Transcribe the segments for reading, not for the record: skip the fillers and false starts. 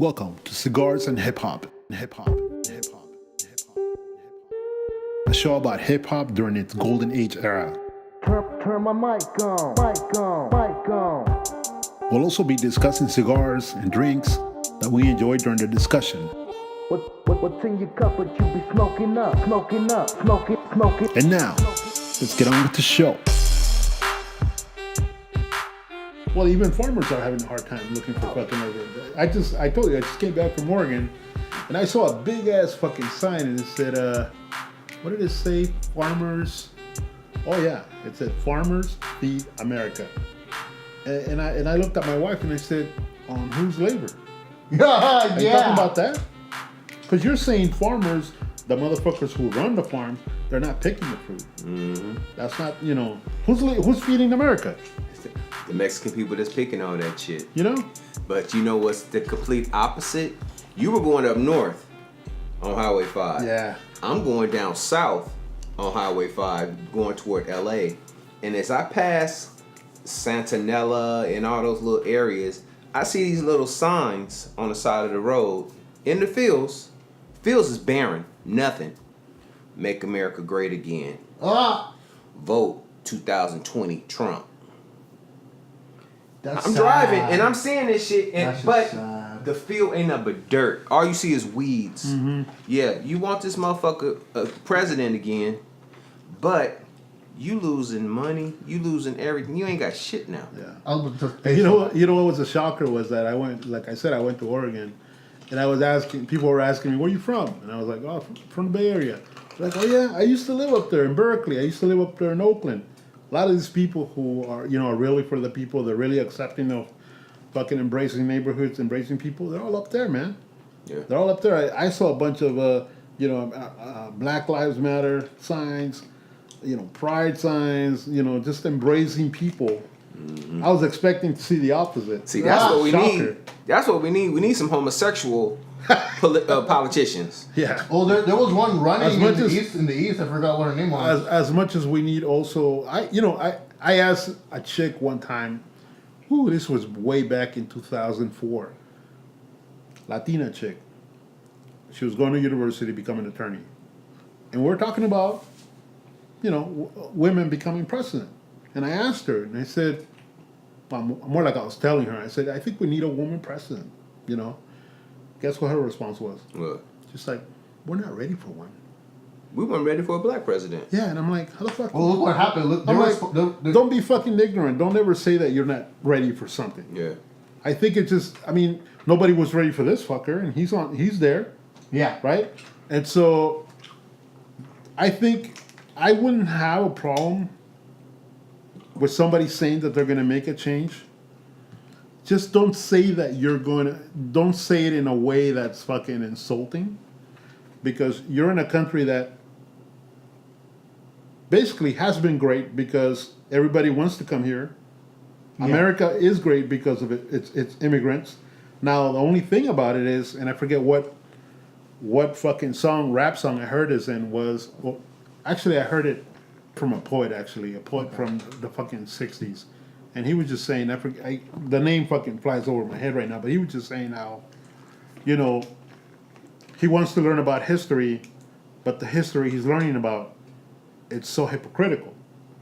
Welcome to Cigars and Hip Hop. A show about hip hop during its golden age era. Turn my mic on. We'll also be discussing cigars and drinks that we enjoy during the discussion. What's in your cup but you be smoking up. And now, let's get on with the show. Well, even farmers are having a hard time looking for fucking everything. I told you, I just came back from Oregon, and I saw a big ass fucking sign, and it said, what did it say? Farmers. Oh yeah, it said Farmers Feed America. And I looked at my wife and I said, on whose labor? Are you talking about that? Because you're saying farmers, the motherfuckers who run the farm, they're not picking the fruit. Mm-hmm. That's not, who's feeding America? The Mexican people that's picking all that shit. You know? But you know what's the complete opposite? You were going up north on Highway 5. Yeah. I'm going down south on Highway 5, going toward LA. And as I pass Santanella and all those little areas, I see these little signs on the side of the road. In the fields is barren, nothing. Make America great again. Vote 2020 Trump. I'm driving and I'm seeing this shit, but the field ain't nothing but dirt. All you see is weeds. Mm-hmm. Yeah, you want this motherfucker president again, but you losing money, you losing everything. You ain't got shit now. Yeah. And you know what was a shocker was that I went to Oregon, and people were asking me, where you from? And I was like, oh, from the Bay Area. Like, oh yeah, I used to live up there in Berkeley. I used to live up there in Oakland. A lot of these people who are, are really for the people, they're really accepting of fucking embracing neighborhoods, embracing people, they're all up there, man. Yeah. They're all up there. I saw a bunch of, Black Lives Matter signs, pride signs, just embracing people. Mm-hmm. I was expecting to see the opposite. See, that's what we Shocker. need. That's what we need. We need some homosexual politicians. Yeah. Oh, there was one running in the east. I forgot what her name was. As much as we need also, I asked a chick one time, this was way back in 2004, Latina chick. She was going to university to become an attorney. And we're talking about, women becoming president. And I asked her, and I said, more like I was telling her, I said, I think we need a woman president, Guess what her response was? What? Just like, we're not ready for one. We weren't ready for a black president. Yeah, and I'm like, how the fuck? Well, look what happened. Don't be fucking ignorant. Don't ever say that you're not ready for something. Yeah. I think it just, nobody was ready for this fucker, and he's there. Yeah. Right? And so, I think I wouldn't have a problem with somebody saying that they're going to make a change. Just don't say that don't say it in a way that's fucking insulting, because you're in a country that basically has been great because everybody wants to come here. Yeah. America is great because of its immigrants. Now, the only thing about it is, and I forget what fucking rap song I heard this in was, actually I heard it from a poet from the fucking 60s. And he was just saying, the name fucking flies over my head right now, but he was just saying how, he wants to learn about history, but the history he's learning about, it's so hypocritical.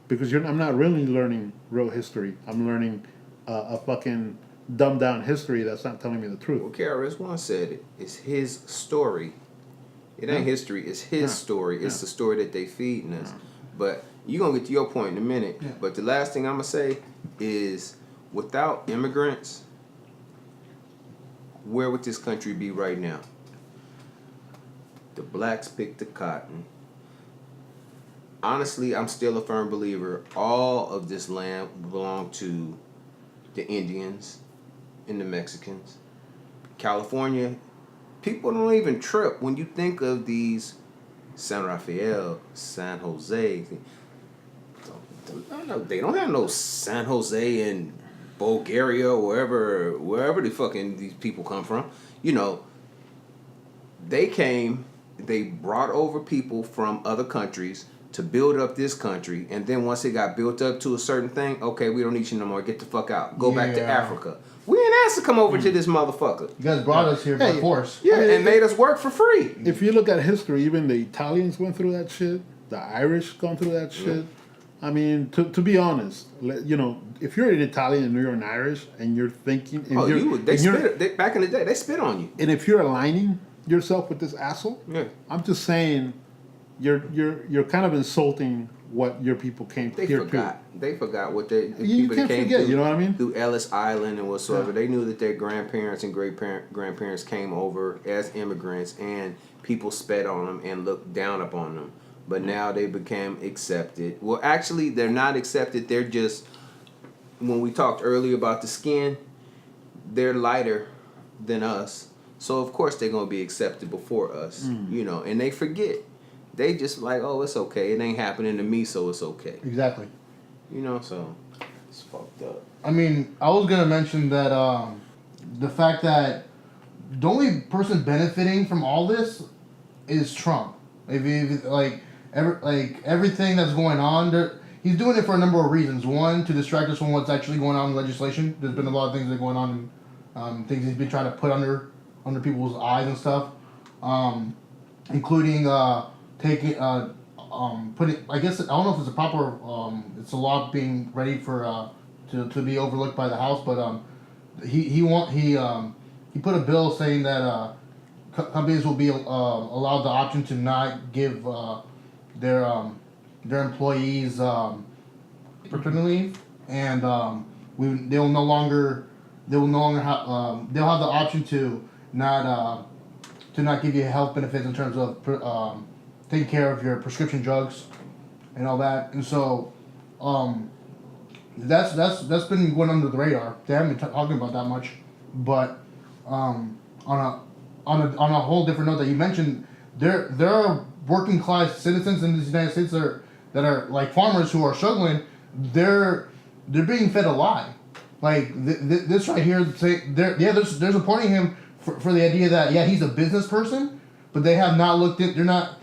Because I'm not really learning real history. I'm learning a fucking dumbed down history that's not telling me the truth. Well, KRS-One said it. It's his story. It ain't history. It's his story. It's the story that they feeding us. But you're going to get to your point in a minute. Yeah. But the last thing I'm going to say is, without immigrants, where would this country be right now? The blacks picked the cotton. Honestly, I'm still a firm believer all of this land belonged to the Indians and the Mexicans. California, people don't even trip when you think of these San Rafael, San Jose. They don't have no San Jose in Bulgaria or wherever the fucking these people come from. They came, they brought over people from other countries, to build up this country, and then once it got built up to a certain thing, okay, we don't need you no more. Get the fuck out. Go back to Africa. We ain't asked to come over to this motherfucker. You guys brought us here by force. Yeah, and made us work for free. If you look at history, even the Italians went through that shit. The Irish gone through that shit. I mean, to be honest, you know, if you're an Italian and you're an Irish and you're thinking, and back in the day, they spit on you. And if you're aligning yourself with this asshole, I'm just saying, you're kind of insulting what your people came here to. They forgot what the you people can't that came forget, through, you know what I mean? through Ellis Island and whatsoever. They knew that their grandparents and grandparents came over as immigrants, and people spat on them and looked down upon them. But now they became accepted. Well, actually, they're not accepted. They're just, when we talked earlier about the skin, they're lighter than us. So, of course, they're going to be accepted before us, you know, and they forget. They just like, oh, it's okay. It ain't happening to me, so it's okay. Exactly. You know, so it's fucked up. I mean, I was going to mention that the fact that the only person benefiting from all this is Trump. Everything that's going on, he's doing it for a number of reasons. One, to distract us from what's actually going on in legislation. There's been a lot of things that are going on, and things he's been trying to put under people's eyes and stuff, including putting. I guess I don't know if it's a proper. It's a law being ready for to be overlooked by the House, but he put a bill saying that companies will be allowed the option to not give their employees paternity leave, and they'll no longer have they'll have the option to not give you health benefits in terms of taking care of your prescription drugs and all that, and so that's been going under the radar. They haven't been talking about that much, but on a whole different note that you mentioned, there are working class citizens in the United States that are like farmers who are struggling. They're being fed a lie. Like this right here, they're supporting him for the idea that he's a business person, but they have not looked at. They're not.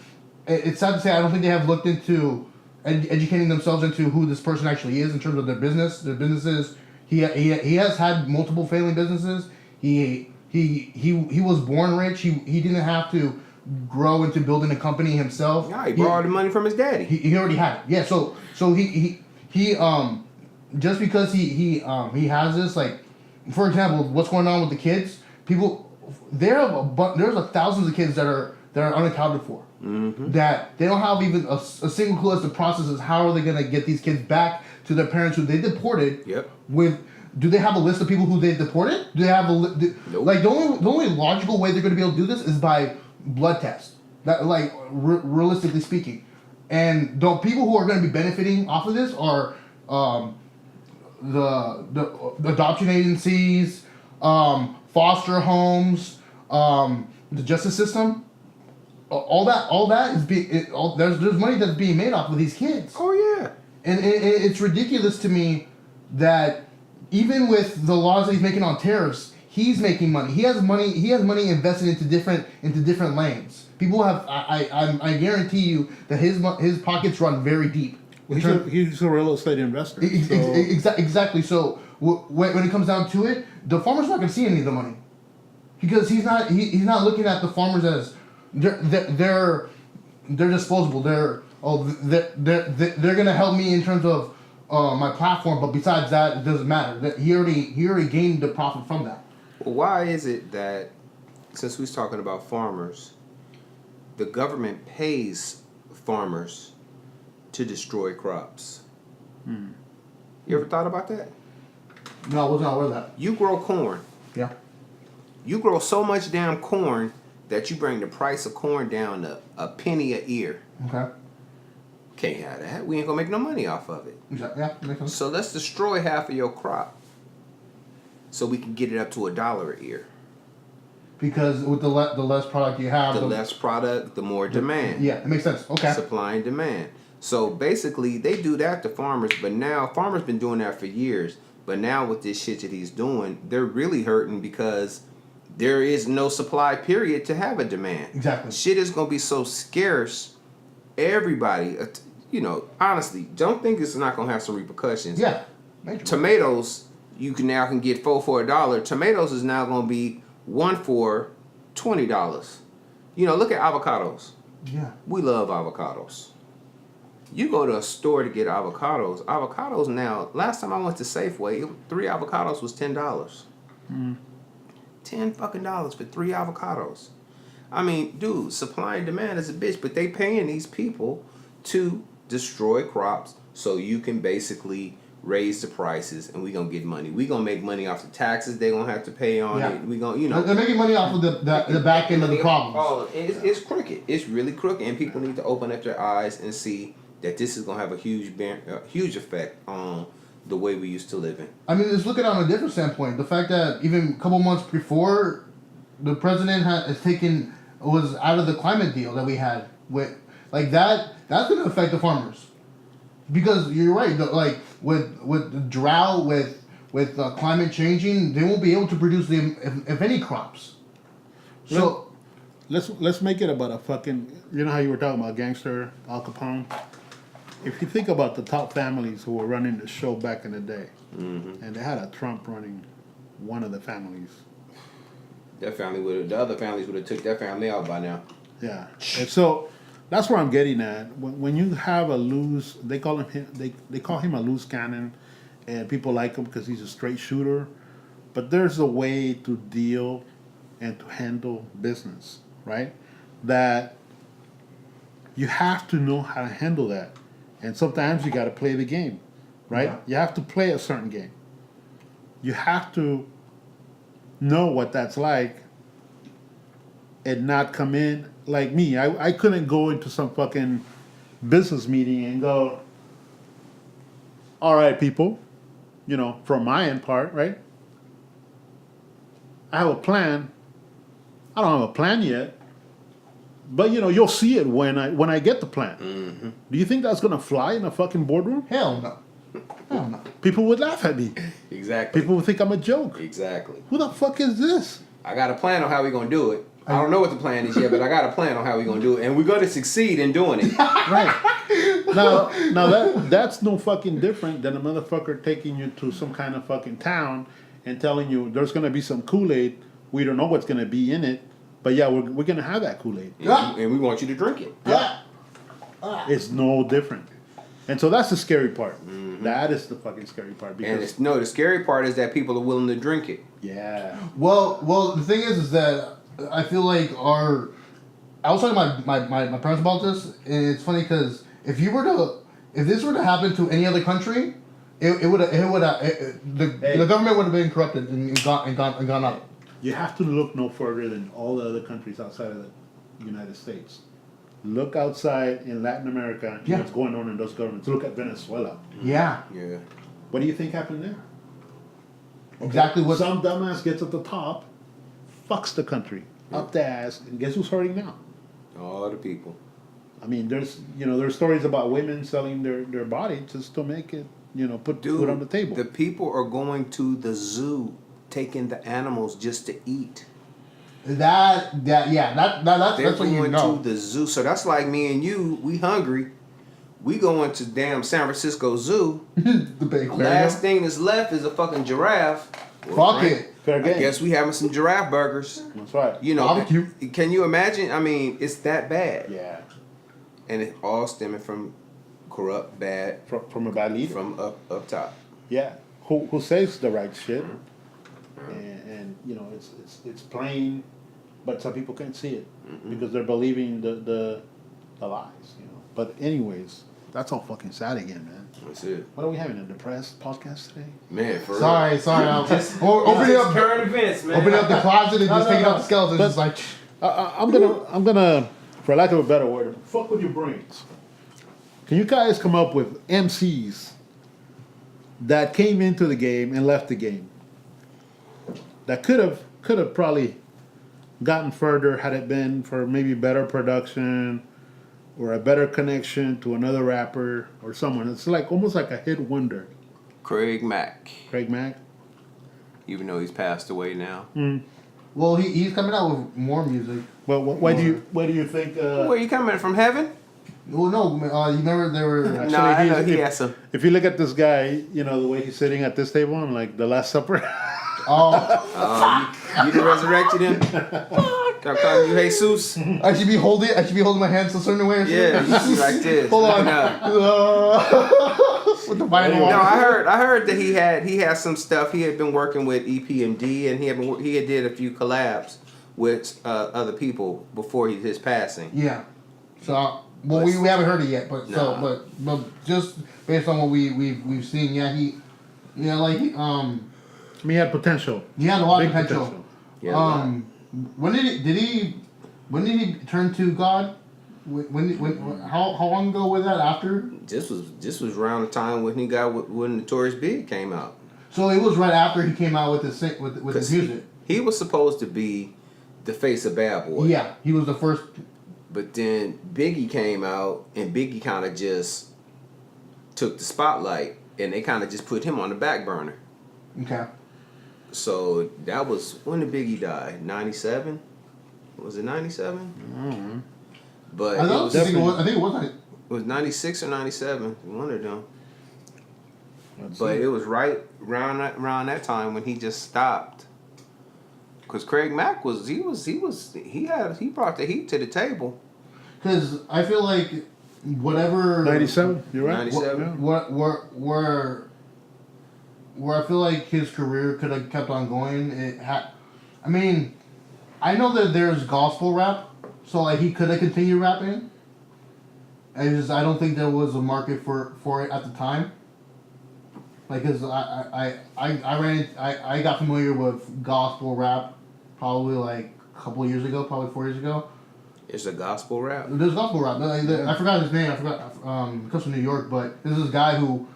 It's sad to say, I don't think they have looked into educating themselves into who this person actually is in terms of their business. Their businesses. He has had multiple failing businesses. He was born rich. He didn't have to grow into building a company himself. Yeah, he borrowed the money from his daddy. He already had it. Yeah, so he just because he has this, like, for example, what's going on with the kids? People, there's thousands of kids that are unaccounted for. Mm-hmm. That they don't have even a single clue as to processes. How are they going to get these kids back to their parents who they deported? Yep. Do they have a list of people who they deported? Do they have Nope. Like the only logical way they're going to be able to do this is by blood test. That realistically speaking, and the people who are going to be benefiting off of this are the adoption agencies, foster homes, the justice system. All that is there's money that's being made off of these kids. Oh yeah, and it's ridiculous to me that even with the laws that he's making on tariffs, he's making money. He has money invested into different lanes. People have. I guarantee you that his pockets run very deep. He's a real estate investor. Exactly. So when it comes down to it, the farmer's not going to see any of the money because he's not looking at the farmers as they're disposable. They're going to help me in terms of my platform, but besides that, it doesn't matter. That he already gained the profit from that. Well, why is it that, since we're talking about farmers, the government pays farmers to destroy crops? You ever thought about that? No, I wasn't aware of that. You grow corn. Yeah. You grow so much damn corn that you bring the price of corn down to a penny a ear. Okay. Can't have that. We ain't gonna make no money off of it. Exactly. Yeah, makes sense. So let's destroy half of your crop so we can get it up to $1 a ear. Because with the less product you have, the less product, the more demand. Yeah, it makes sense. Okay. Supply and demand. So basically, they do that to farmers, but now farmers been doing that for years. But now with this shit that he's doing, they're really hurting because there is no supply period to have a demand. Exactly. Shit is gonna be so scarce. Everybody, honestly, don't think it's not gonna have some repercussions. Yeah. Major. Tomatoes, you can get 4 for $1. Tomatoes is now gonna be 1 for $20. Look at avocados. Yeah. We love avocados. You go to a store to get avocados. Avocados now. Last time I went to Safeway, 3 avocados was $10. $10 for 3 avocados. I mean, dude, supply and demand is a bitch, but they paying these people to destroy crops so you can basically raise the prices, and we gonna get money. We gonna make money off the taxes they gonna have to pay on it. We gonna, they're making money off of the back end of the problems. Oh, it's crooked. It's really crooked, and people need to open up their eyes and see that this is gonna have a huge effect on the way we used to live in. I mean, let's look at it on a different standpoint. The fact that even a couple months before, the president was out of the climate deal that we had with that's gonna affect the farmers, because you're right. With the drought, with climate changing, they won't be able to produce if any crops. So let's make it about a fucking. You know how you were talking about gangster Al Capone. If you think about the top families who were running the show back in the day, and they had a Trump running one of the families. The other families would have took that family out by now. Yeah, and so that's where I'm getting at. When you have a loose, they call him a loose cannon, and people like him because he's a straight shooter. But there's a way to deal and to handle business, right? That you have to know how to handle that, and sometimes you got to play the game, right? Yeah. You have to play a certain game. You have to know what that's like and not come in like me. I couldn't go into some fucking business meeting and go, all right, people, from my end part, right? I have a plan. I don't have a plan yet, but you'll see it when I get the plan. Mm-hmm. Do you think that's gonna fly in a fucking boardroom? hell no. Hell no. People would laugh at me. Exactly. People would think I'm a joke. Exactly. Who the fuck is this? I got a plan on how we're gonna do it. I don't know what the plan is yet, but I got a plan on how we're gonna do it, and we're gonna succeed in doing it. Right. Now that's no fucking different than a motherfucker taking you to some kind of fucking town and telling you there's gonna be some Kool-Aid. We don't know what's gonna be in it, but yeah, we're gonna have that Kool-Aid. And we want you to drink it. Yeah. It's no different. And so that's the scary part. That is the fucking scary part. Because The scary part is that people are willing to drink it. yeah. Well, the thing is that I feel like I was talking to my parents about this, and it's funny because if this were to happen to any other country, the government would have been corrupted and gone up. You have to look no further than all the other countries outside of the United States. Look outside in Latin America and what's going on in those governments. Look at Venezuela. Yeah. Yeah. What do you think happened there? Exactly what Some dumbass gets at the top, fucks the country up the ass, and guess who's hurting now? All the people. I mean, there's stories about women selling their body just to make it, put food on the table. The people are going to the zoo, taking the animals just to eat. that's what you They're know. going to the zoo. So that's like me and you. We hungry. We going to damn San Francisco Zoo. The big Last thing that's left is a fucking giraffe. Fuck it. Fair I game. guess we having some giraffe burgers. That's right. Barbecue. Can you imagine? I mean, it's that bad. Yeah. And it's all stemming from corrupt, bad, From a bad leader. from up top. Yeah. Who says the right shit. And it's plain, but some people can't see it because they're believing the lies, But anyways, that's all fucking sad again, man. That's it. What are we having, a depressed podcast today? Man, for real. Sorry. Opening up current events, man. Opening up the closet and just taking out the skeletons. But- It's like I'm gonna, for lack of a better word, fuck with your brains. Can you guys come up with MCs that came into the game and left the game? That could have probably gotten further had it been for maybe better production or a better connection to another rapper or someone. It's like almost like a hit wonder. Craig Mack, Craig Mack. even though he's passed away now. well, he's coming out with more music. Well, why do you think? Where you coming from, heaven? Well, no, you remember there were. No, I know he if, has some. if you look at this guy, you know the way he's sitting at this table, I'm like the Last Supper. You done resurrected him. Start calling you Jesus. I should be holding my hands a certain way. Or something? Yeah, you should be like this. Hold on. No. With the Bible. No, I heard that he had some stuff. He had been working with EPMD, and he had did a few collabs with other people before his passing. Yeah. So we haven't heard it yet, but but just based on what we've seen, he had potential. He had a lot Big of potential. Yeah, when did he turn to God? How long ago was that? After? This was around the time when Notorious Big came out. So it was right after he came out with his music. He was supposed to be the face of Bad Boy. Yeah, he was the first. But then Biggie came out, and Biggie kind of just took the spotlight, and they kind of just put him on the back burner. Okay. So that was when did Biggie die? 97? Was it 97? Mm-hmm. But I think it was. It was 96 or 97. One of them. Let's But see. it was right around that time when he just stopped. Cause Craig Mack he brought the heat to the table. Because I feel like whatever 97. You're right. 97. Where I feel like his career could have kept on going. I mean, I know that there's gospel rap, so like he could have continued rapping. I don't think there was a market for it at the time. Like, cause I got familiar with gospel rap probably like a couple of years ago, probably 4 years ago. It's a gospel rap. There's gospel rap. I forgot his name. He comes from New York, but this is this guy who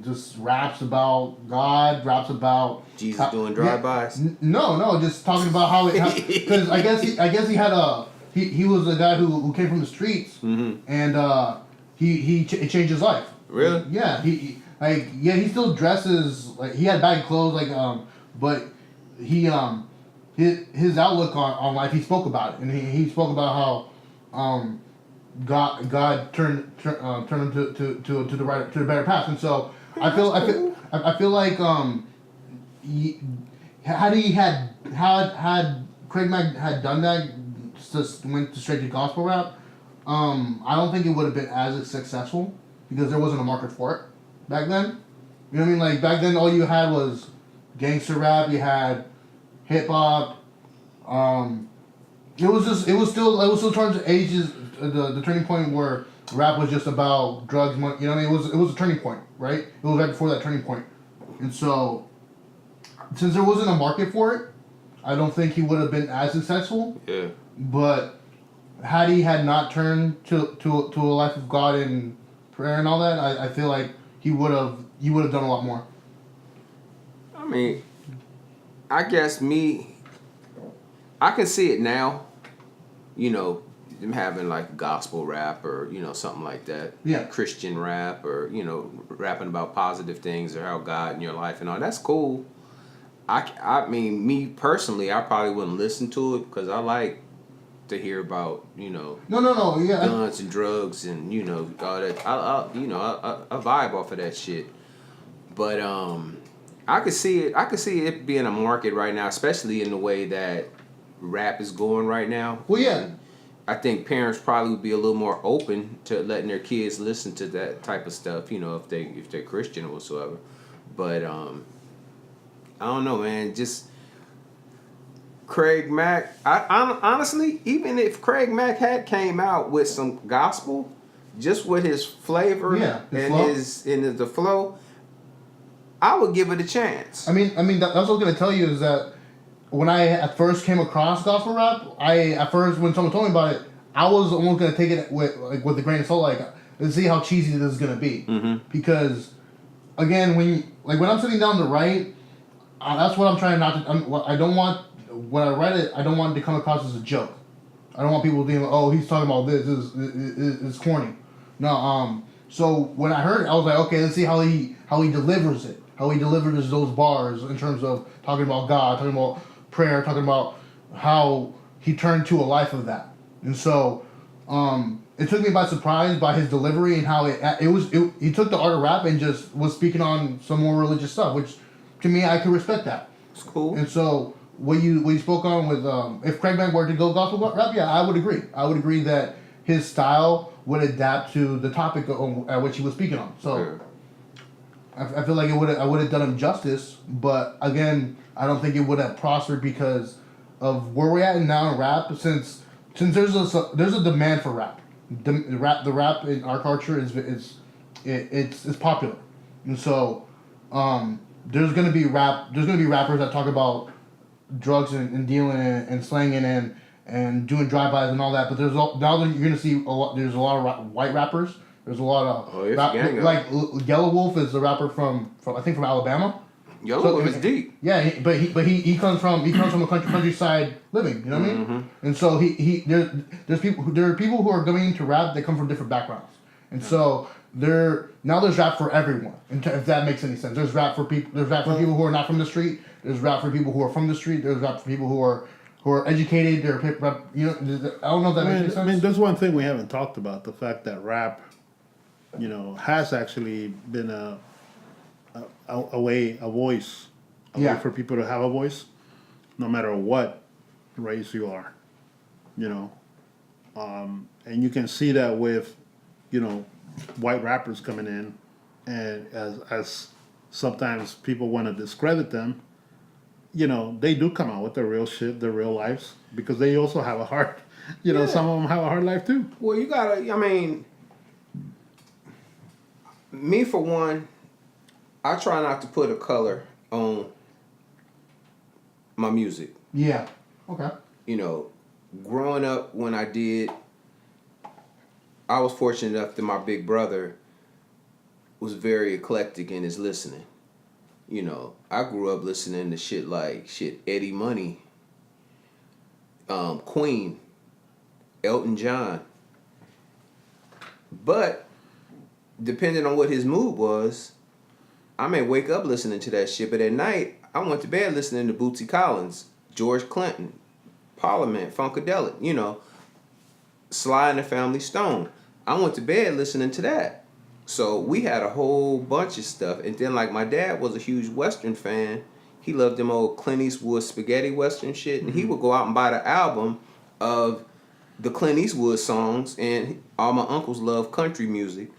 just raps about God, raps about Jesus doing drive-bys. No, just talking about how because I guess he had he was a guy who came from the streets, Mm-hmm. and it changed his life. Really? Yeah, he still dresses like he had bad clothes but he his outlook on life, he spoke about it, and he spoke about how God turned him to the better path, and so I feel like had Craig Mack had done that, just went straight to gospel rap, I don't think it would have been as successful because there wasn't a market for it back then. You know what I mean? Like back then, all you had was gangster rap. You had hip hop. It was still towards the ages, the turning point where rap was just about drugs, money. You know what I mean? It was a turning point, right? It was right before that turning point, and so since there wasn't a market for it, I don't think he would have been as successful. Yeah. But had he not turned to a life of God and prayer and all that, I feel like he would have done a lot more. I mean, I guess I can see it now, you know, them having like gospel rap or, you know, something like that. Yeah. Christian rap or, you know, rapping about positive things or how God in your life and all. That's cool. I mean, me personally, I probably wouldn't listen to it because I like to hear about, you know, yeah, guns and drugs and, you know, all that. I vibe off of that shit. But I could see it being a market right now, especially in the way that rap is going right now. Well, yeah. I think parents probably would be a little more open to letting their kids listen to that type of stuff, you know, if they're Christian or whatsoever. But I don't know, man. Just Craig Mack. I honestly, even if Craig Mack had came out with some gospel, just with his flavor and the flow, I would give it a chance. I mean, that's what I was gonna tell you is that when I at first came across gospel rap, when someone told me about it, I was almost gonna take it with a grain of salt, like let's see how cheesy this is gonna be, because again, when I'm sitting down to write, that's what I'm trying not to. I don't want when I write it, I don't want it to come across as a joke. I don't want people being like, oh, he's talking about this. It's corny. No. So when I heard it, I was like, okay, let's see how he delivers it. How he delivers those bars in terms of talking about God, talking about prayer, talking about how he turned to a life of that. And so it took me by surprise by his delivery and how he took the art of rap and just was speaking on some more religious stuff, which to me I could respect that. It's cool. And so what you spoke on with if Craig Bank were to go gospel rap, yeah, I would agree. I would agree that his style would adapt to the topic at which he was speaking on. So I feel like I would have done him justice, but again, I don't think it would have prospered because of where we're at now in rap. Since there's a demand for rap. The rap in our culture it's popular, and so there's gonna be rappers that talk about drugs and dealing and slanging and doing drive-bys and all that. But now you're gonna see there's a lot of white rappers. There's a lot of like Yellow Wolf is the rapper from I think from Alabama. Yellow Wolf is deep. Yeah, he comes from a countryside living. You know what I mean? And so there are people who are going into rap that come from different backgrounds, and so there's rap for everyone. If that makes any sense, there's rap for people. There's rap for people who are not from the street. There's rap for people who are from the street. There's rap for people who are educated. I don't know if that makes any sense. I mean, there's one thing we haven't talked about: the fact that rap, has actually been a voice for people to have a voice, no matter what race you are, and you can see that with, white rappers coming in, and as sometimes people want to discredit them, they do come out with their real shit, their real lives, because they also have a heart. Some of them have a hard life too. Well, you gotta. I mean, me for one, I try not to put a color on my music. Yeah. Okay. Growing up when I did, I was fortunate enough that my big brother was very eclectic in his listening. I grew up listening to shit like Eddie Money, Queen, Elton John. But depending on what his mood was, I may wake up listening to that shit, but at night, I went to bed listening to Bootsy Collins, George Clinton, Parliament, Funkadelic, Sly and the Family Stone. I went to bed listening to that. So we had a whole bunch of stuff. And then, like, my dad was a huge Western fan. He loved them old Clint Eastwood spaghetti Western shit. And he would go out and buy the album of the Clint Eastwood songs. And all my uncles loved country music.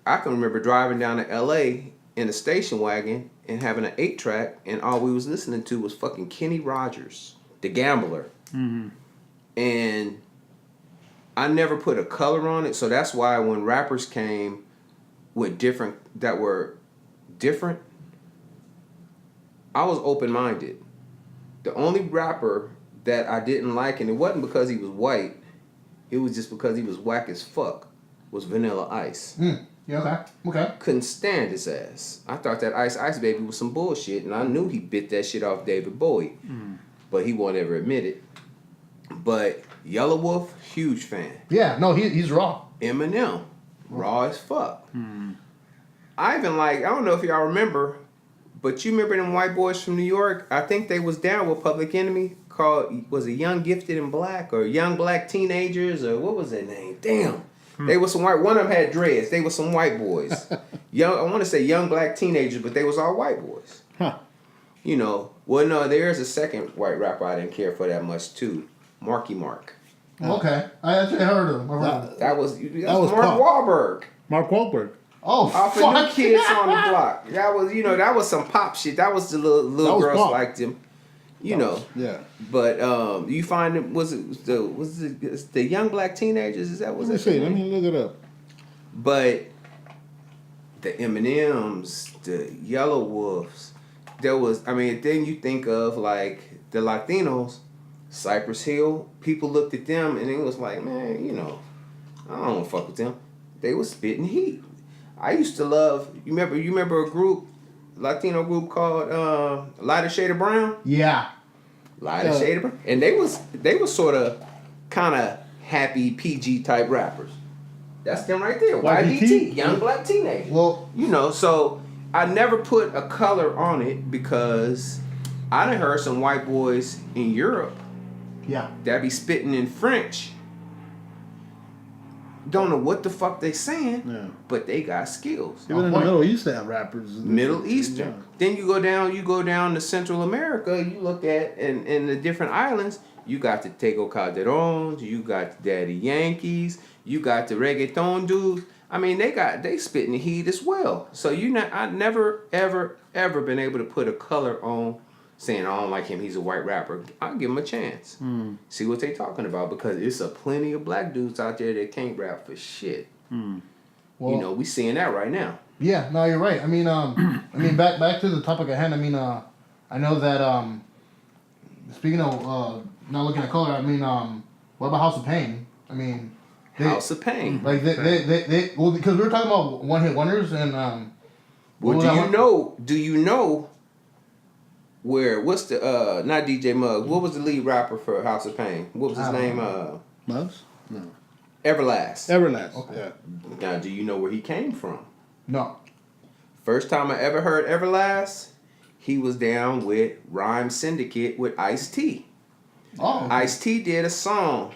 I can remember driving down to L.A., in a station wagon and having an 8-track, and all we was listening to was fucking Kenny Rogers, The Gambler. Mm-hmm. And I never put a color on it, so that's why when rappers came with that were different, I was open-minded. The only rapper that I didn't like, and it wasn't because he was white, it was just because he was whack as fuck, was Vanilla Ice. Yeah, okay. Couldn't stand his ass. I thought that Ice Baby was some bullshit, and I knew he bit that shit off David Bowie. But he won't ever admit it. But Yellow Wolf, huge fan. Yeah, no, he's raw. Eminem, raw as fuck. I even I don't know if y'all remember, but you remember them white boys from New York? I think they was down with Public Enemy was it Young Gifted and Black, or Young Black Teenagers, or what was their name? Damn. They were some white. One of them had dreads. They were some white boys. I want to say Young Black Teenagers, but they was all white boys. Huh. Well, no, there's a second white rapper I didn't care for that much too, Marky Mark. Okay, I actually heard of him. That was Mark Wahlberg. Mark Wahlberg. Oh, off of New Kids on the Block. That was that was some pop shit. That was the little girls pop. Liked him. Yeah. But you find it was the Young Black Teenagers? Is that what it? Let me look it up. But the Eminems, the Yellow Wolves, then you think of like the Latinos, Cypress Hill. People looked at them and it was like, man, I don't want to fuck with them. They was spitting heat. I used to love. You remember a group? Latino group called Lighter Shade of Brown. Yeah. Lighter Shade of Brown. And they was sort of kind of happy PG type rappers. That's them right there. YBT, Young Black Teenager. Well, so I never put a color on it because I done heard some white boys in Europe that be spitting in French. don't know what the fuck they saying, Yeah. but they got skills. Even in the Middle East, they have rappers. Middle Eastern. Yeah. Then you go down to Central America. You look at in the different islands. You got the Tego Calderons. You got the Daddy Yankees. You got the reggaeton dudes. I mean, they spitting the heat as well. So I never ever been able to put a color on saying I don't like him. He's a white rapper. I'll give him a chance. See what they talking about, because it's a plenty of black dudes out there that can't rap for shit. Well, we seeing that right now. Yeah, no, you're right. I mean, back to the topic at hand. I mean, I know that speaking of not looking at color, I mean, what about House of Pain? I mean, House of Pain. Like they well, because we were talking about one hit wonders and well, do you know where what's the not DJ Muggs, what was the lead rapper for House of Pain? What was his name? Muggs? No. Everlast. Okay. Yeah. Now, do you know where he came from? No. First time I ever heard Everlast, he was down with Rhyme Syndicate with Ice-T. Oh. Ice-T did a song,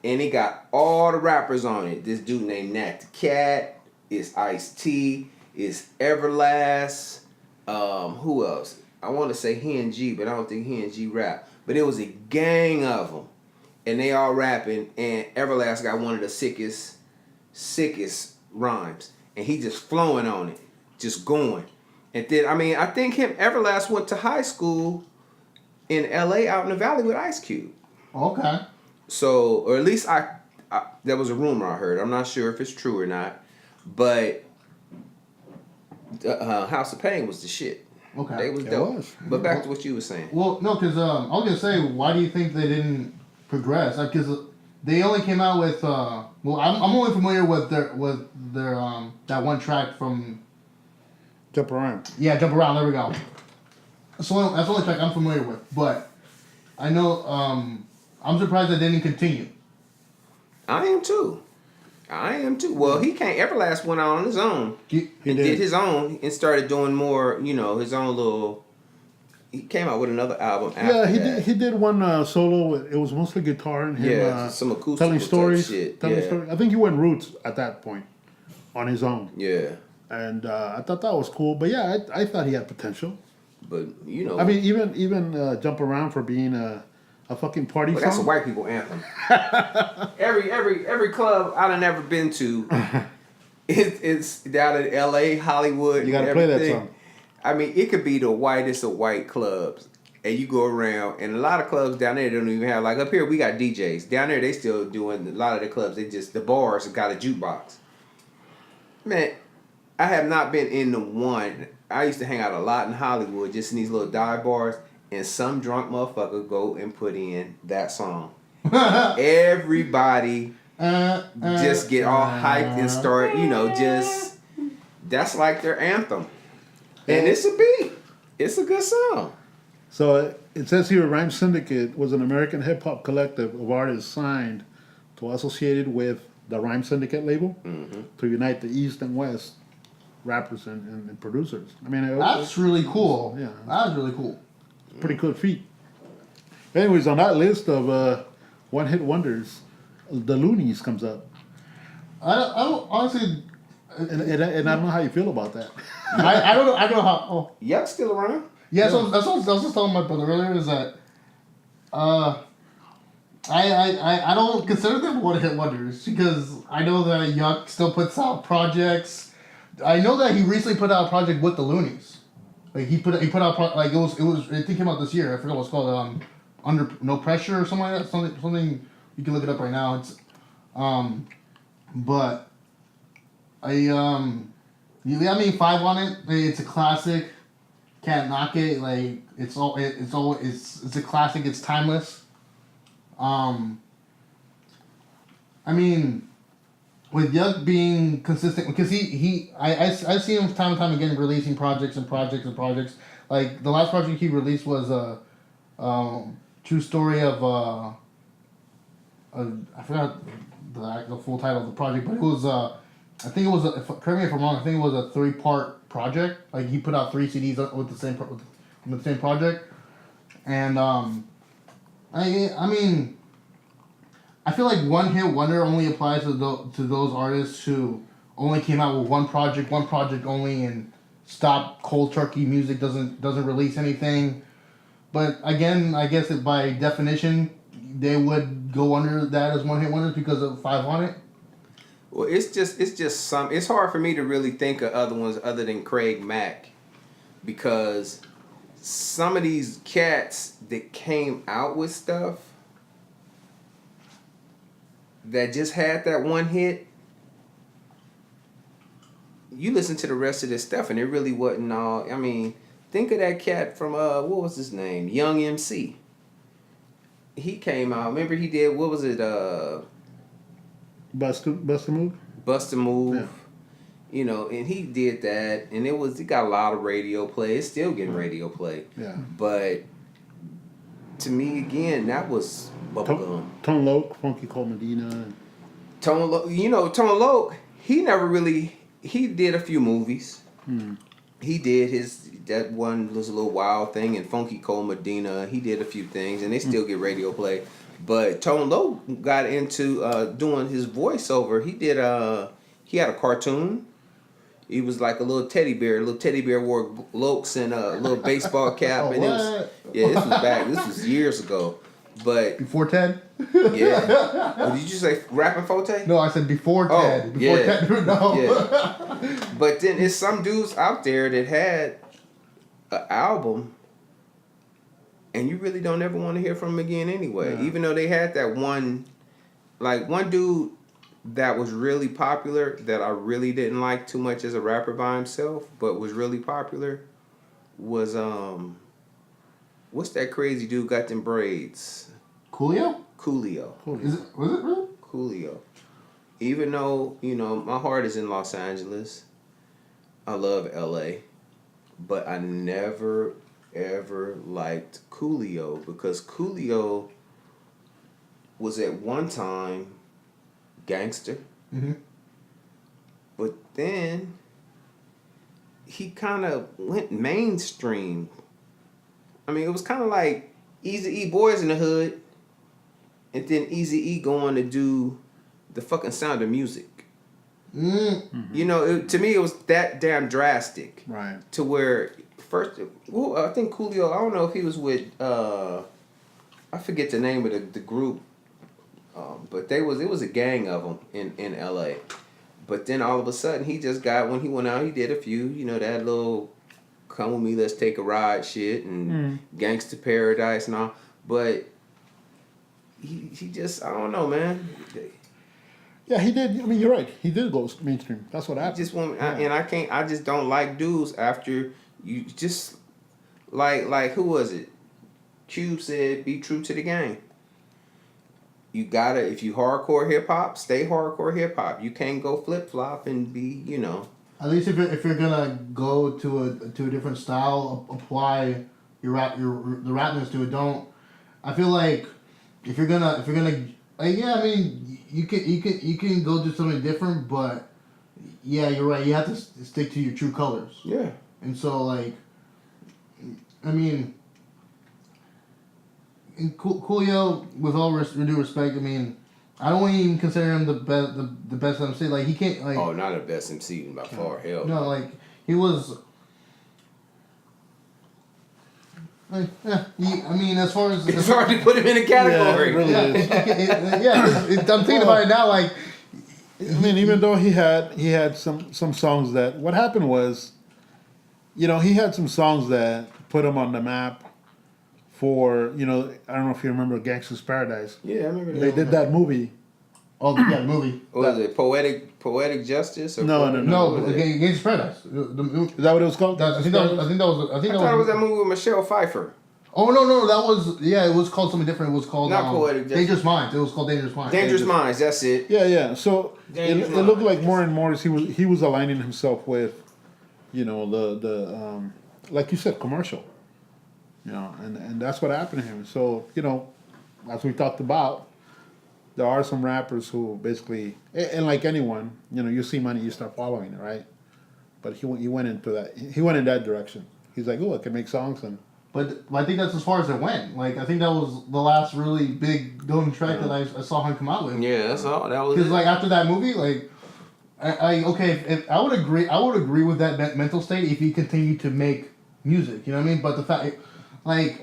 and he got all the rappers on it. This dude named Nat the Cat, it's Ice-T, it's Everlast, who else? I want to say Hen G, but I don't think Hen G rap. But it was a gang of them, and they all rapping, and Everlast got one of the sickest rhymes, and he just flowing on it, just going. And then, I think Everlast went to high school in L.A. out in the valley with Ice Cube. Okay. So, or at least I that was a rumor I heard. I'm not sure if it's true or not, but House of Pain was the shit. Okay. They was dope. But back to what you were saying. Well, no, because I was gonna say, why do you think they didn't progress? Because they only came out with I'm only familiar with their that one track from Jump Around. Yeah, Jump Around. There we go. So that's the only track I'm familiar with. But I know I'm surprised that they didn't continue. I am too. Well, he can't. Everlast went out on his own. He did his own and started doing more, his own little. He came out with another album after that. He did one solo. It was mostly guitar and him some acoustic telling stories. Shit. Stories. I think he went roots at that point on his own. Yeah. And I thought that was cool. But yeah, I thought he had potential. But I mean, even Jump Around for being a fucking party song. That's a white people anthem. every club I've never been to, it's down in L.A., Hollywood. You gotta play that song. I mean, it could be the whitest of white clubs, and you go around, and a lot of clubs down there don't even have, like up here we got DJs. Down there they still doing, a lot of the clubs, the bars have got a jukebox. Man, I have not been in the one. I used to hang out a lot in Hollywood, just in these little dive bars, and some drunk motherfucker go and put in that song. Everybody just get all hyped and start, just, that's like their anthem. And it's a beat. It's a good song. So it says here, Rhyme Syndicate was an American hip-hop collective of artists signed to associated with the Rhyme Syndicate label to unite the East and West rappers and producers. I mean, that's really cool. Yeah. That's really cool. Pretty good feat. Anyways, on that list of one-hit wonders, the Loonies comes up. I don't honestly, and I don't know how you feel about that. I don't know how. Oh. Yuck's still around. Yeah, so that's what I was just telling my brother earlier is that, I don't consider them one-hit wonders because I know that Yuck still puts out projects. I know that he recently put out a project with the Loonies. Like he put out like it was I think it came out this year. I forgot what it's called. Under No Pressure or something like that. Something you can look it up right now. It's but you got me 5 on it. It's a classic. Can't knock it. Like it's a classic. It's timeless. I mean, with Yuck being consistent, because I see him time and time again releasing projects. Like the last project he released was a true story of I forgot the full title of the project, but it was I think it was correct me if I'm wrong. I think it was a 3-part project. Like he put out 3 CDs with the same project, and I mean, I feel like one hit wonder only applies to those artists who only came out with one project only, and stopped cold turkey music, doesn't release anything. But again, I guess that by definition, they would go under that as one hit wonders because of 500. Well, it's just some. It's hard for me to really think of other ones other than Craig Mack, because some of these cats that came out with stuff that just had that one hit, you listen to the rest of this stuff and it really wasn't all. I mean, think of that cat from what was his name? Young MC. He came out. Remember he did, what was it? Bust a Move. Bust a Move. Yeah. You know, and he did that, and it got a lot of radio play. It's still getting radio play. Yeah. But to me, again, that was bubblegum. Tone Loc, Funky Cold Medina. Tone Loc, he never really, he did a few movies. He did that one was a little wild thing, and Funky Cold Medina, he did a few things, and they still get radio play. But Tone Loc got into doing his voiceover. He had a cartoon. He was like a little teddy bear. Little teddy bear wore lokes and a little baseball cap. And this was back. This was years ago. But Before Ted? yeah. Oh, did you say Rapping Forte? No, I said before Ted. Before yeah. Ted. No. Yeah. But then there's some dudes out there that had an album, and you really don't ever want to hear from them again anyway. Yeah. Even though they had that one dude that was really popular that I really didn't like too much as a rapper by himself, but was really popular, was what's that crazy dude got them braids? Coolio? Coolio. Was it really? Coolio. Even though, my heart is in Los Angeles, I love LA, but I never ever liked Coolio, because Coolio was at one time gangster. Mm-hmm. But then he kind of went mainstream. I mean, it was kind of like Eazy-E Boys in the Hood, and then Eazy-E going to do the fucking Sound of Music. Mm-hmm. To me, it was that damn drastic. Right. To where first, I think Coolio, I don't know if he was with, I forget the name of the group. But it was a gang of them in L.A. But then all of a sudden, when he went out, he did a few, that little come with me, let's take a ride shit, and Gangsta Paradise and all. But he just, I don't know, man. Yeah, he did. I mean, you're right. He did go mainstream. That's what happened. I just don't like dudes after you just, like who was it? Cube said, be true to the game. You gotta, if you hardcore hip hop, stay hardcore hip hop. You can't go flip flop and be, At least if you're gonna go to a different style, apply the rapness to it. Don't. I feel like if you're gonna, yeah, I mean, you can go do something different, but yeah, you're right. You have to stick to your true colors. Yeah. And so I mean. And Coolio, with all due respect, I mean, I don't even consider him the best MC. Like, he can't, like... Oh, not the best MC by far, hell. No, like, he was... I mean, as far as... It's hard to put him in a category. Yeah, it really is. I'm thinking about it now, like... I mean, even though he had some songs that... What happened was, he had some songs that put him on the map for, I don't know if you remember Gangsta's Paradise. Yeah, I remember that. They did that movie. Oh, yeah, the movie. Was it Poetic Justice? Or No. Gangsta's Paradise. Is that what it was called? I thought it was that movie with Michelle Pfeiffer. Oh, no, that was... Yeah, it was called something different. It was called... Not Poetic Justice. Dangerous Minds. It was called Dangerous Minds. Dangerous Minds, that's it. Yeah. So it looked like more and more he was aligning himself with, the like you said, commercial. And that's what happened to him. So, as we talked about, there are some rappers who basically, and like anyone, you see money, you start following it, right? But he went into that. He went in that direction. He's like, oh, I can make songs and. But I think that's as far as it went. Like, I think that was the last really big known track that I saw him come out with. Yeah, that's all. That was Because it. like after that movie, like, if I would agree with that mental state if he continued to make music. You know what I mean? But the fact, like,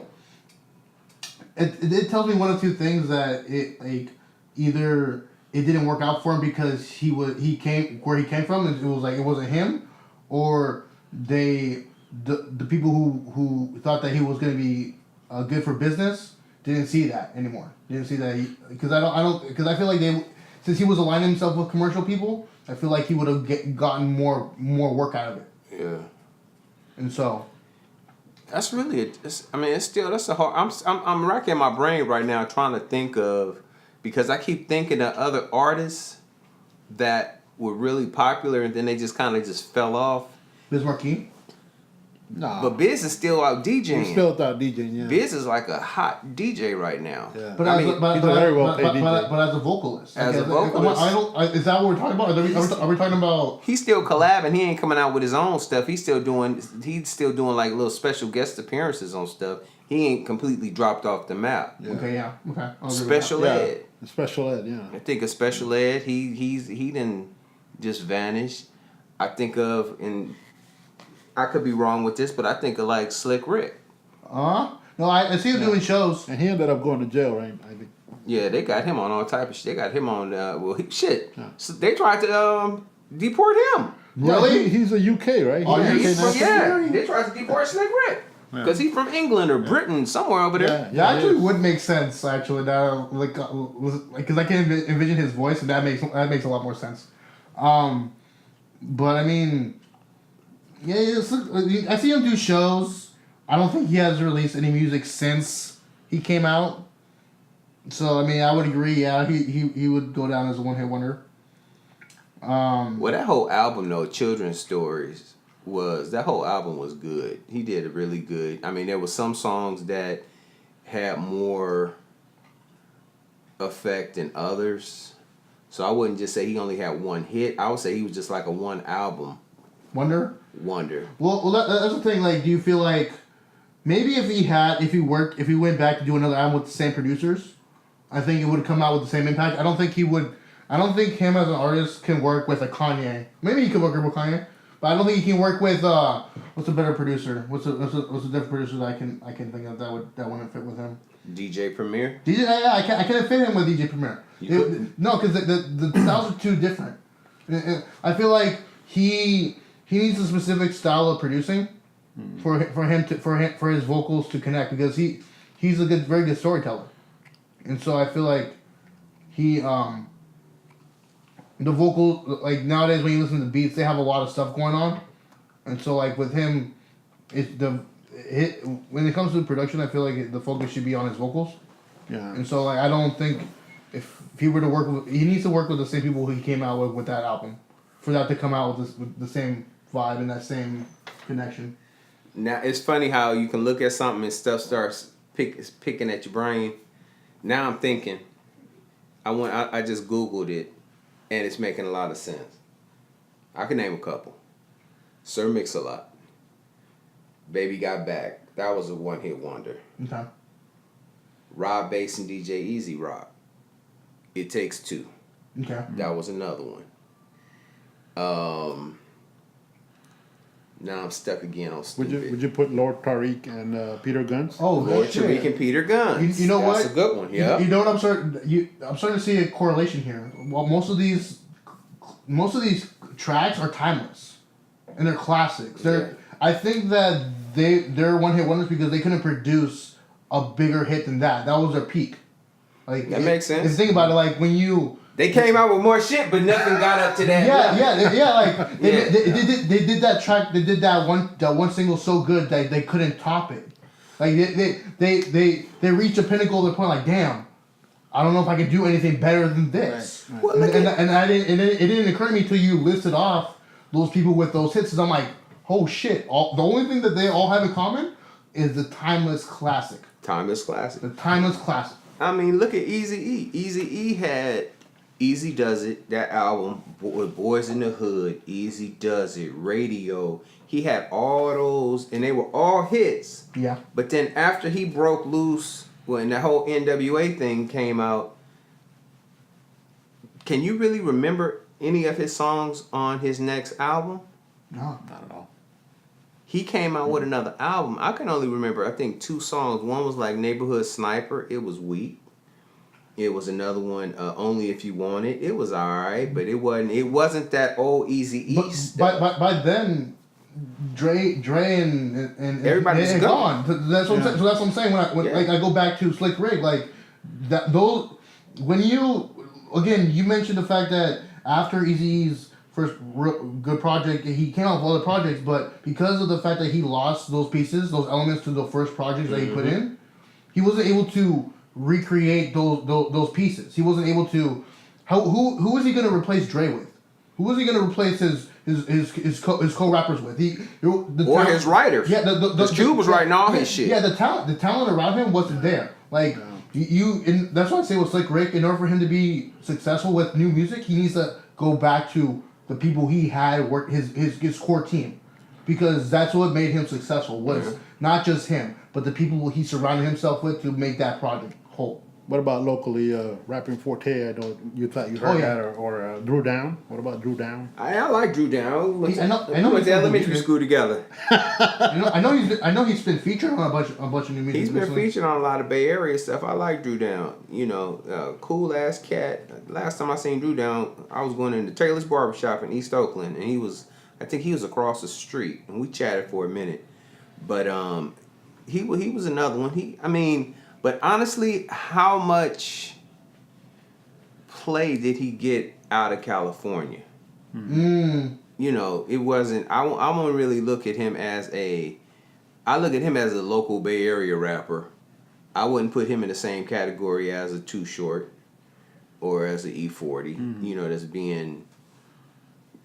it tells me one of two things, that it like either it didn't work out for him because he came where he came from and it was like it wasn't him, or the people who thought that he was gonna be good for business didn't see that anymore. Didn't see that because I feel like since he was aligning himself with commercial people, I feel like he would have gotten more work out of it. Yeah. And so. That's really that's a hard. I'm racking my brain right now trying to think of, because I keep thinking of other artists that were really popular and then they just kind of just fell off. Biz Markie? Nah. But Biz is still out DJing. He's still out DJing, yeah. Biz is like a hot DJ right now. Yeah. But he's a very well-paid DJ. But as a vocalist. As a vocalist. Is that what we're talking about? Are we talking about... He's still collabing. He ain't coming out with his own stuff. He's still doing like little special guest appearances on stuff. He ain't completely dropped off the map. Yeah. Okay, yeah. Okay. I'll agree with Special that. ed. Yeah. Special ed, yeah. I think of special ed. He didn't just vanish. I think of, and I could be wrong with this, but I think of like Slick Rick. No, I see him doing shows. And he ended up going to jail, right? I think. Yeah, they got him on all type of shit. They got him on, shit. Yeah. So they tried to deport him. Really? Yeah, he's a UK, right? Oh, He's yeah, UK national. They tried to deport Slick Rick. Because he's from England or Britain, somewhere over there. That actually would make sense. Actually, that because I can envision his voice, and that makes a lot more sense. But I mean, yeah, I see him do shows. I don't think he has released any music since he came out. So I mean, I would agree. Yeah, he would go down as a one-hit wonder. Well, that whole album though, Children's Stories, that whole album was good. He did a really good. I mean, there was some songs that had more effect than others. So I wouldn't just say he only had one hit. I would say he was just like a one album Wonder. Well, that's the thing. Like, do you feel like maybe if he went back to do another album with the same producers, I think it would come out with the same impact. I don't think he would. I don't think him as an artist can work with a Kanye. Maybe he could work with Kanye. But I don't think he can work with what's a better producer? What's a different producer that I can think of that wouldn't fit with him? DJ Premier. I can't fit him with DJ Premier. No, because the styles are too different. I feel like he needs a specific style of producing for his vocals to connect, because he's a very good storyteller, and so I feel like the vocal, like nowadays when you listen to beats, they have a lot of stuff going on, and so like with him, when it comes to production, I feel like the focus should be on his vocals. Yeah. And so like I don't think if he were to work with, he needs to work with the same people he came out with that album, for that to come out with the same vibe and that same connection. Now it's funny how you can look at something and stuff starts picking at your brain. Now I'm thinking, I just Googled it, and it's making a lot of sense. I can name a couple. Sir Mix-a-Lot. Baby Got Back. That was a one-hit wonder. Okay. Rob Bass and DJ Easy Rock. It Takes Two. Okay. That was another one. Now I'm stuck again on stupid. Would you put Lord Tariq and Peter Guns? Oh, Lord Tariq and Peter Guns. You know That's what? That's a good one. Yeah. You know what I'm starting to see a correlation here. Well, most of these tracks are timeless, and they're classics. I think that they're one-hit wonders because they couldn't produce a bigger hit than that. That was their peak. Like that makes sense. If you think about it, like when they came out with more shit, but nothing got up to that. Like they did that track. They did that one single so good that they couldn't top it. Like they reached a pinnacle of the point. Like, damn, I don't know if I can do anything better than this. Right. Well, it didn't occur to me until you listed off those people with those hits. And I'm like, oh shit! The only thing that they all have in common is the timeless classic. Timeless classic. The timeless classic. I mean, look at Eazy-E. Eazy-E had Easy Does It, that album with Boys in the Hood, Easy Does It, Radio. He had all those, and they were all hits. Yeah. But then after he broke loose, when the whole NWA thing came out, can you really remember any of his songs on his next album? No. Not at all. He came out with another album. I can only remember, I think, 2 songs. One was like Neighborhood Sniper. It was weak. It was another one, Only If You Want It. It was alright, but it wasn't that old Easy East. By then, Dre and Everybody's gone. That's what I'm Yeah. saying. So that's what I'm saying. When Yeah. like I go back to Slick Rick, like that. Those when you again, you mentioned the fact that after Eazy's first real good project, he came out with other projects, but because of the fact that he lost those pieces, those elements to the first projects that he put in, he wasn't able to recreate those pieces. He wasn't able to. Who is he going to replace Dre with? Who is he going to replace his co-rappers with? His writers. Yeah, Because Cube was writing all his shit. Yeah, the talent around him wasn't there. Like that's why I say with Slick Rick, in order for him to be successful with new music, he needs to go back to the people he had work his core team, because that's what made him successful. Was not just him, but the people he surrounded himself with to make that project whole. What about locally rapping Forte? I know you thought you heard that, or Drew Down. What about Drew Down? I like Drew Down. We I know went he's to elementary music. school together. I know he's been featured on a bunch of new music. He's been recently. featured on a lot of Bay Area stuff. I like Drew Down. Cool ass cat. Last time I seen Drew Down, I was going into Taylor's Barbershop in East Oakland, and I think he was across the street, and we chatted for a minute. But he was another one. But honestly, how much play did he get out of California? It wasn't. I won't really look at him as I look at him as a local Bay Area rapper. I wouldn't put him in the same category as a Too Short or as an E40. That's being,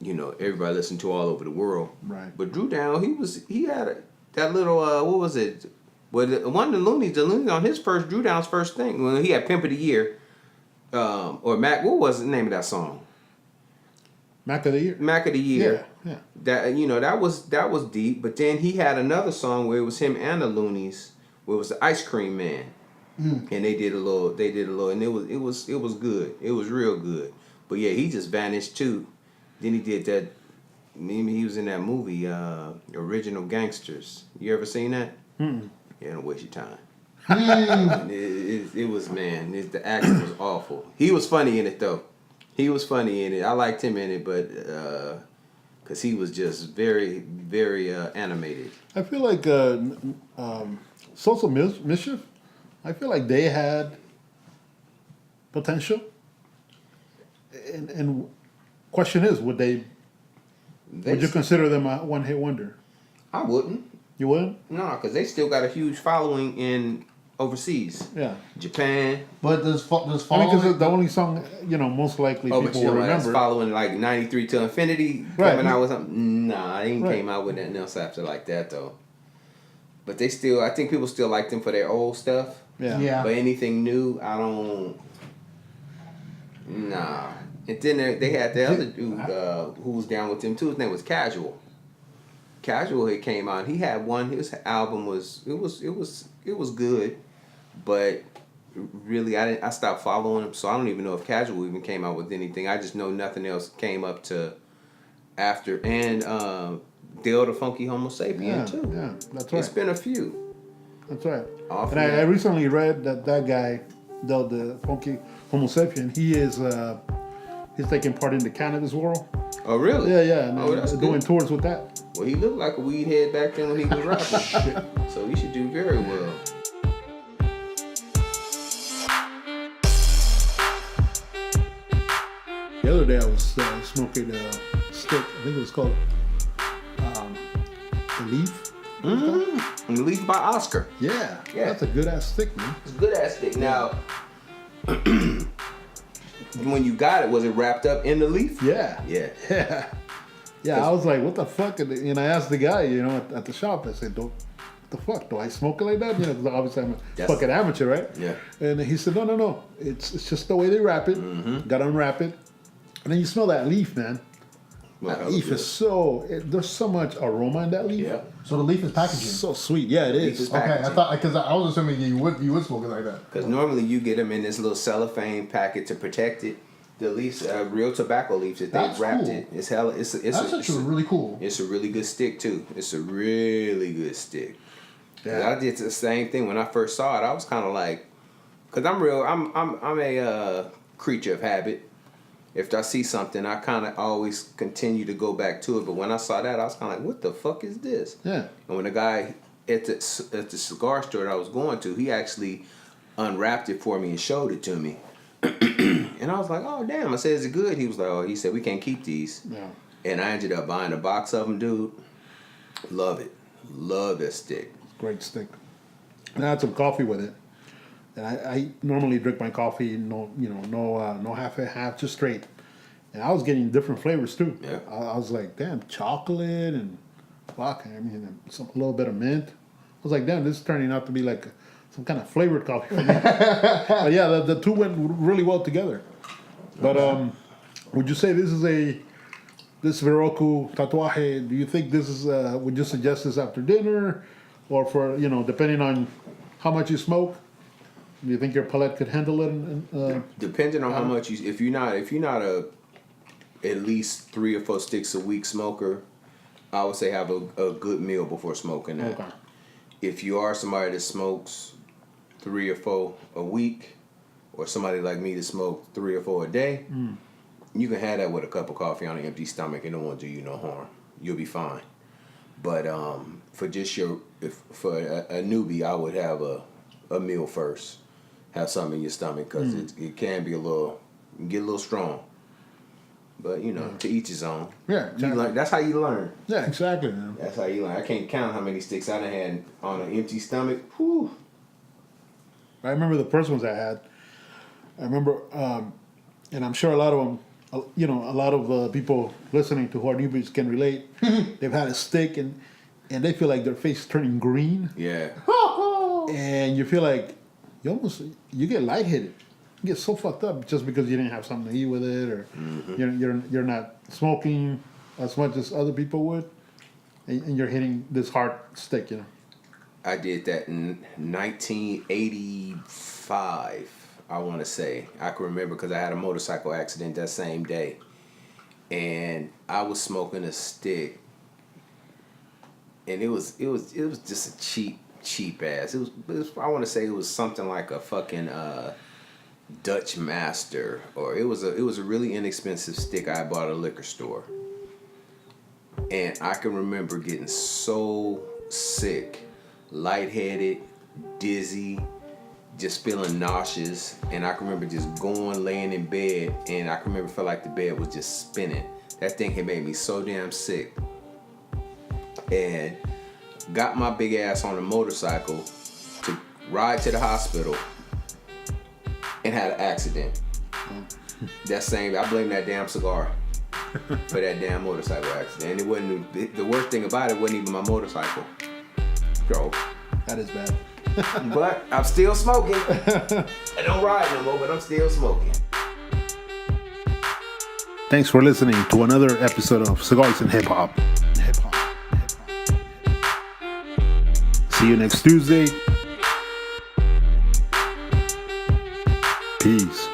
everybody listened to all over the world. Right. But Drew Down, he had that little what was it? Well, one of the Loonies on his first, Drew Down's first thing, when he had Pimp of the Year, or Mac, what was the name of that song? Mac of the Year. Mac of the Year. Yeah. That was deep. But then he had another song where it was him and the Loonies, where it was the Ice Cream Man, and they did a little, and it was good. It was real good. But yeah, he just vanished too. Then he did that. Maybe he was in that movie, Original Gangsters. You ever seen that? Yeah, don't waste your time. It was, man, the acting was awful. He was funny in it, though. I liked him in it, but because he was just very, very animated. I feel like Social Mischief, I feel like they had potential. And question is, would you consider them a one-hit wonder? I wouldn't. You wouldn't? No, because they still got a huge following in overseas. Yeah. Japan. But does Because following the only song, most likely but people will that's remember. following like 93 to Infinity. Right. Coming out with something. Nah, they ain't Right. came out with nothing else after like that, though. But they still, I think people still like them for their old stuff. Yeah. But anything new, I don't. Nah. And then they had the other dude who was down with them too. His name was Casual. Casual had came out. He had one. His album was good, but really I stopped following him. So I don't even know if Casual even came out with anything. I just know nothing else came up to after. And Dale the Funky Homo Sapien too. Yeah, that's right. It's been a few. That's right. Off And I recently read that guy, the Funky Homo Sapien, he's taking part in the cannabis world. Oh really? Yeah. And that's doing good. tours with that. Well, he looked like a weed head back then when he was rapping. So he should do very well. The other day I was smoking a stick. I think it was called The Leaf. And the Leaf by Oscar. Yeah. Yeah. That's a good ass stick, man. It's a good ass stick. Now, when you got it, was it wrapped up in the leaf? Yeah. Yeah. Yeah. I was like, what the fuck? And I asked the guy, at the shop, I said, the fuck? Do I smoke it like that? You know, 'cause obviously I'm a Yes. fucking amateur, right? Yeah. And he said, no. It's just the way they wrap it. Got to unwrap it. And then you smell that leaf, man. Well, That leaf is there's so much aroma in that leaf. Yeah. So the leaf is packaging. So sweet. Yeah, it Leaf is. is Okay, I packaging. thought because I was assuming you would smoke it like that. Because normally you get them in this little cellophane packet to protect it. The leaves, real tobacco leaves that That's they wrapped cool. it. It's hella. It's Actually really cool. It's a really good stick too. It's a really good stick. Yeah. I did the same thing when I first saw it. I was kind of like, cause I'm a creature of habit. If I see something, I kind of always continue to go back to it. But when I saw that, I was kind of like, what the fuck is this? Yeah. And when the guy at the cigar store that I was going to, he actually unwrapped it for me and showed it to me. And I was like, oh damn! I said, is it good? He was like, oh, he said we can't keep these. Yeah. And I ended up buying a box of them, dude. Love it. Love that stick. Great stick. And I had some coffee with it. And I normally drink my coffee no half, just straight. And I was getting different flavors too. Yeah. I was like, damn, chocolate and fuck, I mean, a little bit of mint. I was like, damn, this is turning out to be like some kind of flavored coffee for me. But yeah, the two went really well together. But would you say this Verocu Tatuaje, do you think this is, would you suggest this after dinner? Or for, depending on how much you smoke? Do you think your palate could handle it? Depending on how much if you're not a at least 3 or 4 sticks a week smoker, I would say have a good meal before smoking that. Okay. If you are somebody that smokes 3 or 4 a week, or somebody like me that smoke 3 or 4 a day, you can have that with a cup of coffee on an empty stomach and it won't do you no harm. You'll be fine. But for just for a newbie, I would have a meal first. Have something in your stomach because it can be get a little strong. But to each his own. Yeah, exactly. You learn. That's how you learn. Yeah, exactly, man. That's how you learn. I can't count how many sticks I done had on an empty stomach. Whew. I remember the first ones I had. I remember, and I'm sure a lot of them, a lot of people listening to who are newbies can relate. They've had a stick and they feel like their face is turning green. Yeah. And you feel like you get lightheaded. You get so fucked up just because you didn't have something to eat with it, or you're not smoking as much as other people would, and you're hitting this hard stick, I did that in 1985, I want to say. I can remember because I had a motorcycle accident that same day. And I was smoking a stick. And it was just a cheap ass. It was I want to say it was something like a fucking Dutch Master, or it was a really inexpensive stick I bought at a liquor store. And I can remember getting so sick, lightheaded, dizzy, just feeling nauseous, and I can remember just laying in bed, and I can remember felt like the bed was just spinning. That thing had made me so damn sick. And got my big ass on a motorcycle to ride to the hospital and had an accident. I blame that damn cigar for that damn motorcycle accident. And it wasn't the worst thing about it wasn't even my motorcycle. Bro. That is bad. But I'm still smoking. I don't ride no more, but I'm still smoking. Thanks for listening to another episode of Cigars and Hip Hop. See you next Tuesday. Peace.